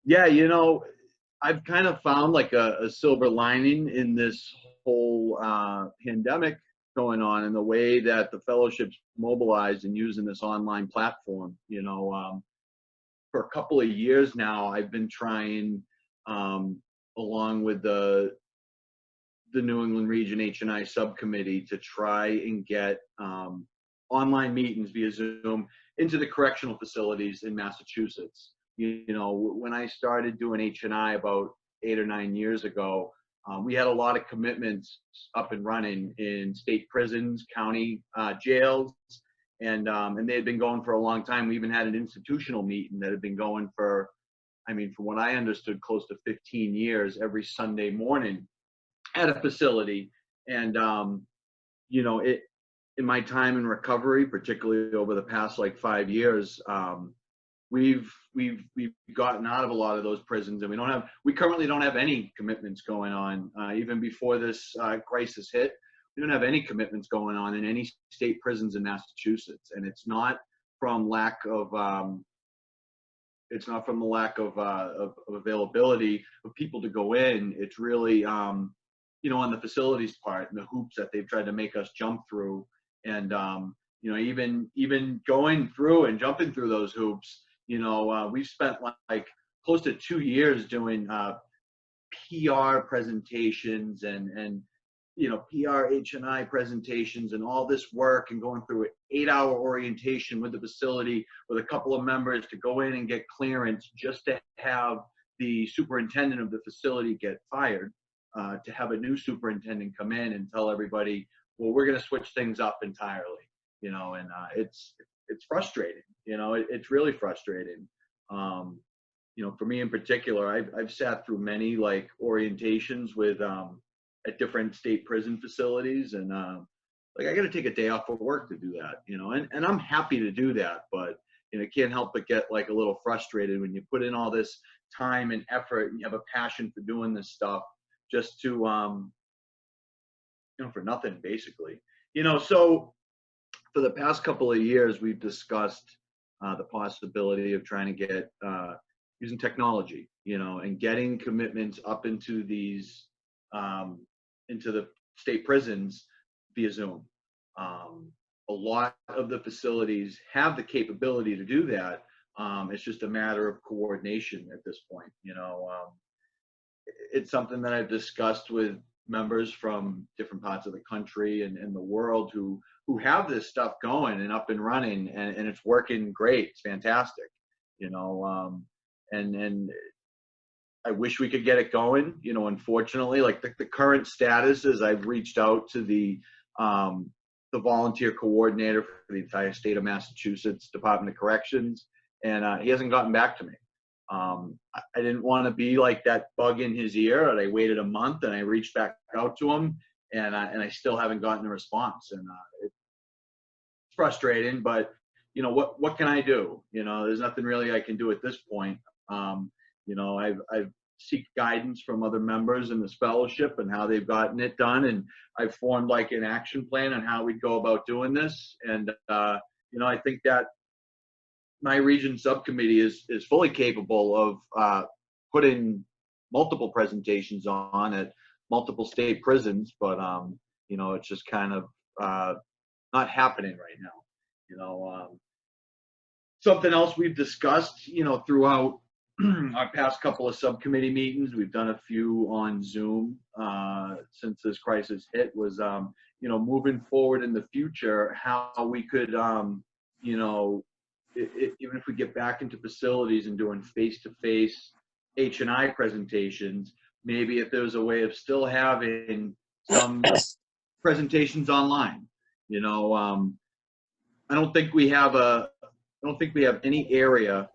Yeah, I've kind of found like a silver lining in this whole pandemic going on, in the way that the fellowships mobilized and using this online platform. For a couple of years now, I've been trying, um, along with the New England Region HNI subcommittee, to try and get online meetings via Zoom into the correctional facilities in Massachusetts. When I started doing HNI about 8 or 9 years ago, we had a lot of commitments up and running in state prisons, county jails, and they had been going for a long time. We even had an institutional meeting that had been going for, I mean, from what I understood, close to 15 years, every Sunday morning at a facility. And it in my time in recovery, particularly over the past like 5 years, we've gotten out of a lot of those prisons, and we currently don't have any commitments going on. Even before this crisis hit, we don't have any commitments going on in any state prisons in Massachusetts, and it's not from the lack of availability of people to go in. It's really, on the facilities part and the hoops that they've tried to make us jump through. And, even going through and jumping through those hoops, we've spent like close to 2 years doing PR presentations and PR HNI presentations and all this work, and going through an 8-hour orientation with the facility with a couple of members to go in and get clearance, just to have the superintendent of the facility get fired, to have a new superintendent come in and tell everybody, well, we're going to switch things up entirely, and it's frustrating. It's really frustrating. For me in particular, I've sat through many like orientations with at different state prison facilities, and like I got to take a day off of work to do that, and I'm happy to do that, but can't help but get like a little frustrated when you put in all this time and effort and you have a passion for doing this stuff, just to for nothing, basically. So for the past couple of years, we've discussed the possibility of trying to get using technology, and getting commitments up into these into the state prisons via Zoom. A lot of the facilities have the capability to do that. It's just a matter of coordination at this point. It's something that I've discussed with members from different parts of the country and the world who have this stuff going and up and running, and it's working great. It's fantastic, and I wish we could get it going. Unfortunately, like the current status is, I've reached out to the volunteer coordinator for the entire state of Massachusetts Department of Corrections, and he hasn't gotten back to me. I didn't want to be like that bug in his ear, and I waited a month and I reached back out to him, and I still haven't gotten a response, and it's frustrating. But what can I do? There's nothing really I can do at this point. I've seek guidance from other members in this fellowship and how they've gotten it done, and I've formed like an action plan on how we'd go about doing this. And I think that my region subcommittee is fully capable of putting multiple presentations on at multiple state prisons, but it's just kind of not happening right now. Something else we've discussed, throughout our past couple of subcommittee meetings, we've done a few on Zoom since this crisis hit, was moving forward in the future, how we could even if we get back into facilities and doing face-to-face HNI presentations, maybe if there's a way of still having some presentations online. I don't think we have any area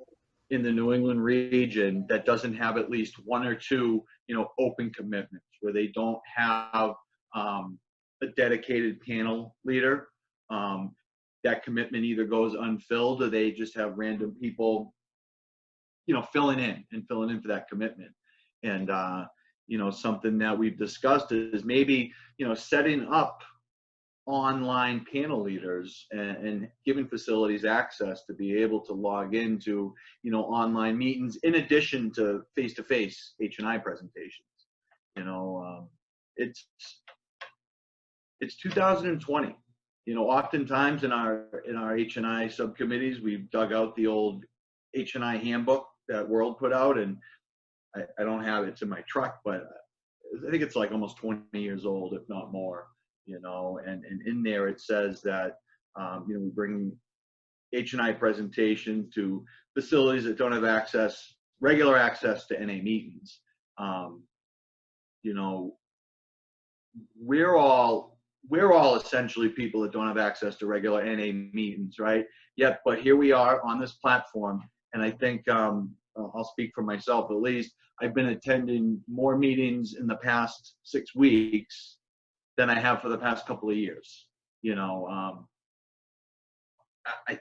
in the New England region that doesn't have at least one or two, open commitments where they don't have a dedicated panel leader. That commitment either goes unfilled, or they just have random people, filling in for that commitment. And, something that we've discussed is maybe, setting up online panel leaders and giving facilities access to be able to log into, online meetings in addition to face-to-face HNI presentations. It's 2020. Oftentimes in our HNI subcommittees, we've dug out the old HNI handbook that World put out, and I don't have it. It's in my truck, but I think it's like almost 20 years old, if not more. And in there it says that we bring HNI presentations to facilities that don't have regular access to NA meetings. We're all essentially people that don't have access to regular NA meetings, right? Yet, but here we are on this platform, and I think I'll speak for myself at least. I've been attending more meetings in the past 6 weeks than I have for the past couple of years. I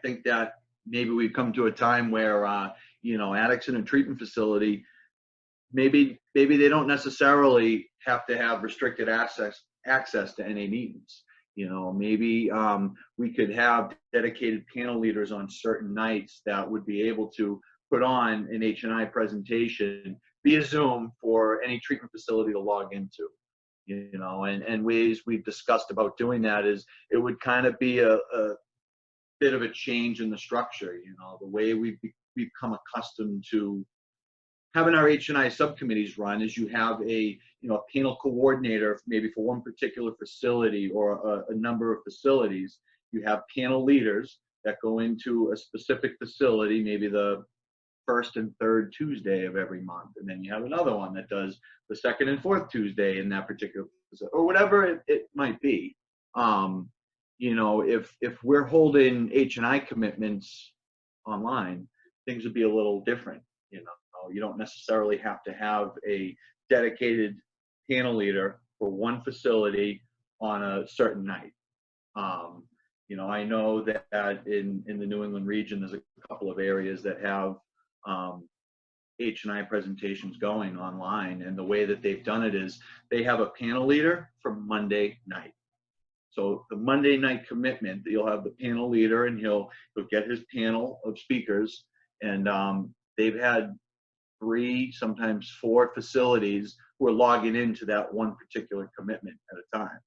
think that maybe we've come to a time where addicts in a treatment facility, maybe they don't necessarily have to have restricted access to NA meetings. Maybe we could have dedicated panel leaders on certain nights that would be able to put on an HNI presentation via Zoom for any treatment facility to log into. And ways we've discussed about doing that is it would kind of be a bit of a change in the structure. The way we've become accustomed to having our HNI subcommittees run is you have a panel coordinator maybe for one particular facility or a number of facilities. You have panel leaders that go into a specific facility, maybe the first and third Tuesday of every month, and then you have another one that does the second and fourth Tuesday in that particular facility, or whatever it might be. If we're holding HNI commitments online, things would be a little different. You don't necessarily have to have a dedicated panel leader for one facility on a certain night. I know that in the New England region, there's a couple of areas that have HNI presentations going online, and the way that they've done it is they have a panel leader for Monday night. So the Monday night commitment, you'll have the panel leader, and he'll get his panel of speakers, and they've had 3, sometimes 4 facilities who are logging into that one particular commitment at a time.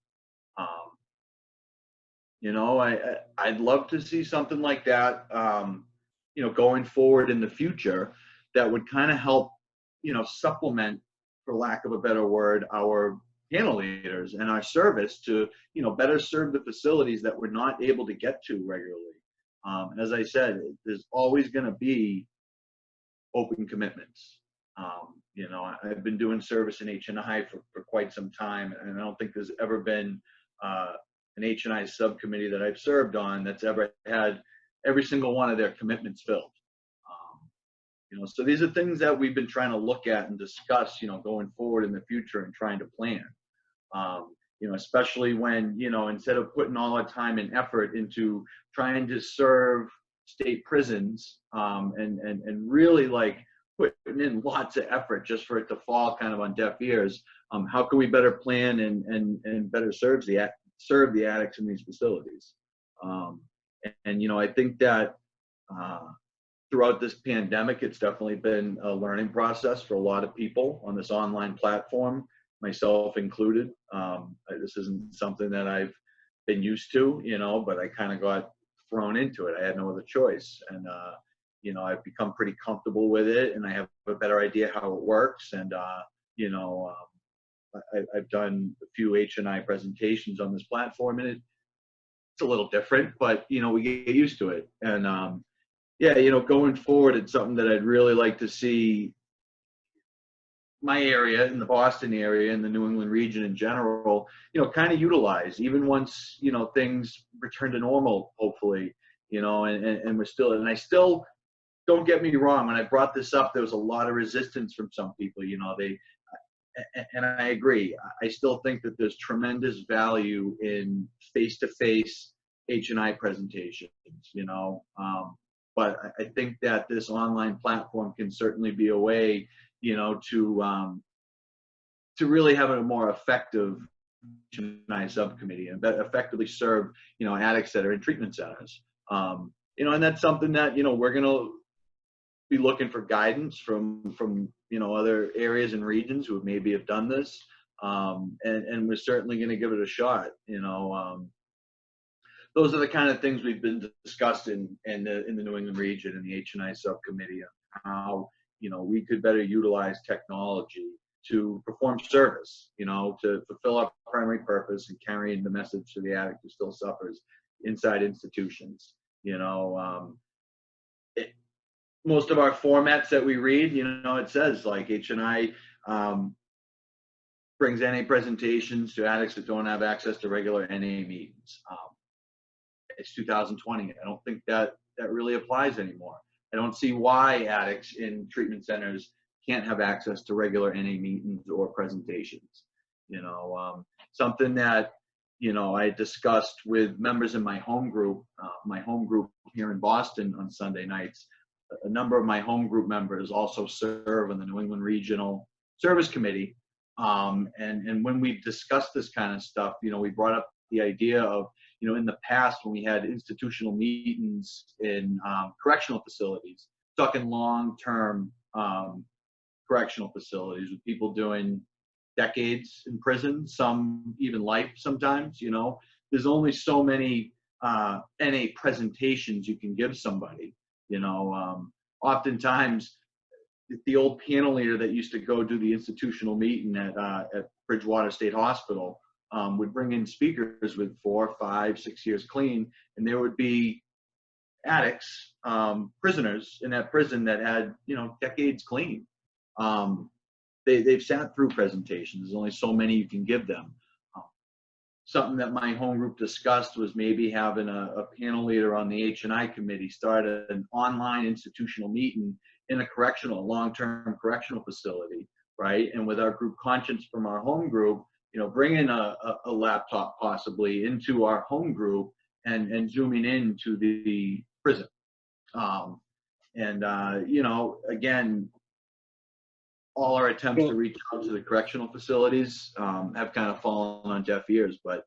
I'd love to see something like that, going forward in the future, that would kind of help, supplement, for lack of a better word, our panel leaders and our service to, better serve the facilities that we're not able to get to regularly. As I said, there's always going to be open commitments. I've been doing service in HNI for quite some time, and I don't think there's ever been an HNI subcommittee that I've served on that's ever had every single one of their commitments filled. So these are things that we've been trying to look at and discuss, going forward in the future and trying to plan. Especially when, instead of putting all our time and effort into trying to serve state prisons, and really like putting in lots of effort just for it to fall kind of on deaf ears, how can we better plan and better serve the addicts in these facilities? I think that throughout this pandemic, it's definitely been a learning process for a lot of people on this online platform, myself included. This isn't something that I've been used to, but I kind of got thrown into it. I had no other choice. And, I've become pretty comfortable with it, and I have a better idea how it works. And, I've done a few HNI presentations on this platform, and it's a little different, but, we get used to it. And, going forward, it's something that I'd really like to see my area, in the Boston area, in the New England region in general, kind of utilize, even once, things return to normal, hopefully, and we're still, and I still, don't get me wrong, when I brought this up, there was a lot of resistance from some people, and I agree. I still think that there's tremendous value in face-to-face HNI presentations, but I think that this online platform can certainly be a way, to really have a more effective HNI subcommittee and effectively serve, addicts that are in treatment centers. And that's something that, we're going to be looking for guidance from other areas and regions who maybe have done this. And we're certainly going to give it a shot. Those are the kind of things we've been discussing in the New England region and the HNI subcommittee, how we could better utilize technology to perform service, to fulfill our primary purpose and carrying the message to the addict who still suffers inside institutions. Most of our formats that we read, it says like HNI brings NA presentations to addicts that don't have access to regular NA meetings. It's 2020. I don't think that really applies anymore. I don't see why addicts in treatment centers can't have access to regular NA meetings or presentations. Something that, I discussed with members in my home group here in Boston on Sunday nights. A number of my home group members also serve on the New England Regional Service Committee. And when we discussed this kind of stuff, we brought up the idea of, in the past when we had institutional meetings in correctional facilities, talking long-term correctional facilities with people doing decades in prison, some even life sometimes, there's only so many NA presentations you can give somebody, oftentimes the old panel leader that used to go do the institutional meeting at Bridgewater State Hospital would bring in speakers with 4, 5, 6 years clean, and there would be addicts, prisoners in that prison that had, decades clean. They've sat through presentations. There's only so many you can give them. Something that my home group discussed was maybe having a panel leader on the HNI committee start an online institutional meeting in a long-term correctional facility, right? And with our group conscience from our home group, bring in a laptop possibly into our home group and zooming into the prison. Again, all our attempts to reach out to the correctional facilities have kind of fallen on deaf ears. But,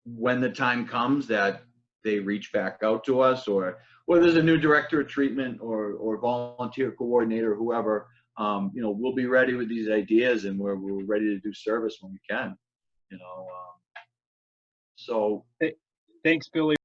when the time comes that they reach back out to us, or there's a new director of treatment or volunteer coordinator, whoever, we'll be ready with these ideas, and we're ready to do service when we can, So. Thanks, Billy.